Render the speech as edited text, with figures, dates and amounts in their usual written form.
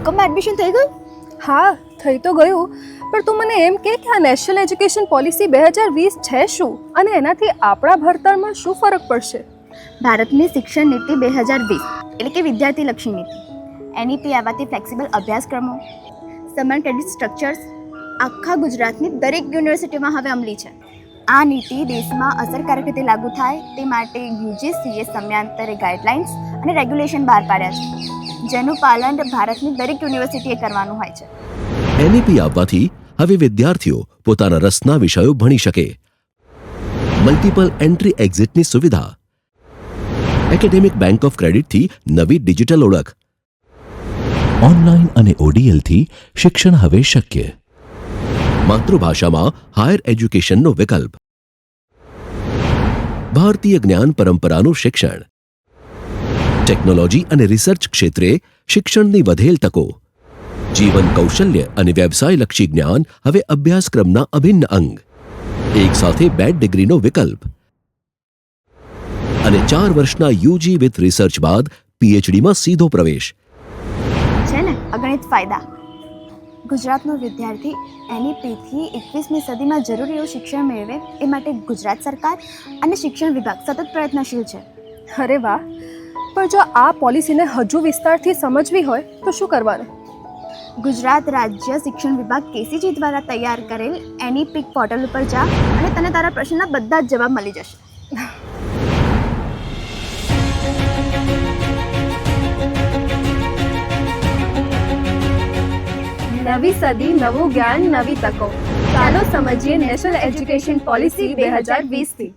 બીકોમમાં admission થઈ ગયું? હા થઈ તો ગયું, પણ તું મને એમ કે આ નેશનલ એજ્યુકેશન પોલિસી 2020 છે શું અને એનાથી આપણા ભણતરમાં શું ફરક પડશે? ભારતની શિક્ષણ નીતિ 2020 એટલે કે વિદ્યાર્થીલક્ષી નીતિ. એનઈપી આવવાથી ફ્લેક્સિબલ અભ્યાસક્રમો, સમાન ક્રેડિટ સ્ટ્રક્ચર્સ આખા ગુજરાતની દરેક યુનિવર્સિટીમાં હવે અમલી છે. આ નીતિ દેશમાં અસરકારક રીતે લાગુ થાય તે માટે યુજીસીએ સમયાંતરે ગાઈડલાઇન્સ અને રેગ્યુલેશન બહાર પાડ્યા છે, જેનું પાલન ભારતની દરેક યુનિવર્સિટીએ કરવાનું હોય છે. એનઈપી આવવાથી હવે વિદ્યાર્થીઓ પોતાના રસના વિષયો ભણી શકે. મલ્ટિપલ એન્ટ્રી એક્ઝિટની સુવિધા, એકેડેમિક બેંક ઓફ ક્રેડિટથી નવી ડિજિટલ ઓળખ, ઓનલાઈન અને ઓડીએલથી શિક્ષણ હવે શક્ય. માતૃભાષામાં હાયર એજ્યુકેશનનો વિકલ્પ, ભારતીય જ્ઞાન પરંપરાનું શિક્ષણ, ટેકનોલોજી અને રિસર્ચ ક્ષેત્રે શિક્ષણની વધેલ તકો, જીવન કૌશલ્ય અને વ્યવસાયલક્ષી જ્ઞાન હવે અભ્યાસક્રમના અભિન્ન અંગ, એક સાથે 2 ડિગ્રીનો વિકલ્પ અને 4 વર્ષના યુજી વિથ રિસર્ચ બાદ પીએચડીમાં સીધો પ્રવેશ. છે ને અગણિત ફાયદા. ગુજરાતનો વિદ્યાર્થી એનઈપીથી 21મી સદીમાં જરૂરી એવું શિક્ષણ મેળવે એ માટે ગુજરાત સરકાર અને શિક્ષણ વિભાગ સતત પ્રયત્નશીલ છે. અરે વાહ, પણ જો આ પોલિસીને હજુ વિસ્તારથી સમજવી હોય તો શું કરવાનું? ગુજરાત રાજ્ય શિક્ષણ વિભાગ કેસીજી દ્વારા તૈયાર કરેલ એનઈપી પોર્ટલ ઉપર જા અને તને તારા પ્રશ્નના બધા જ જવાબ મળી જશે. નવી સદી, નવું જ્ઞાન, નવી તકો. ચાલો સમજીએ નેશનલ એજ્યુકેશન પોલિસી 2020 થી.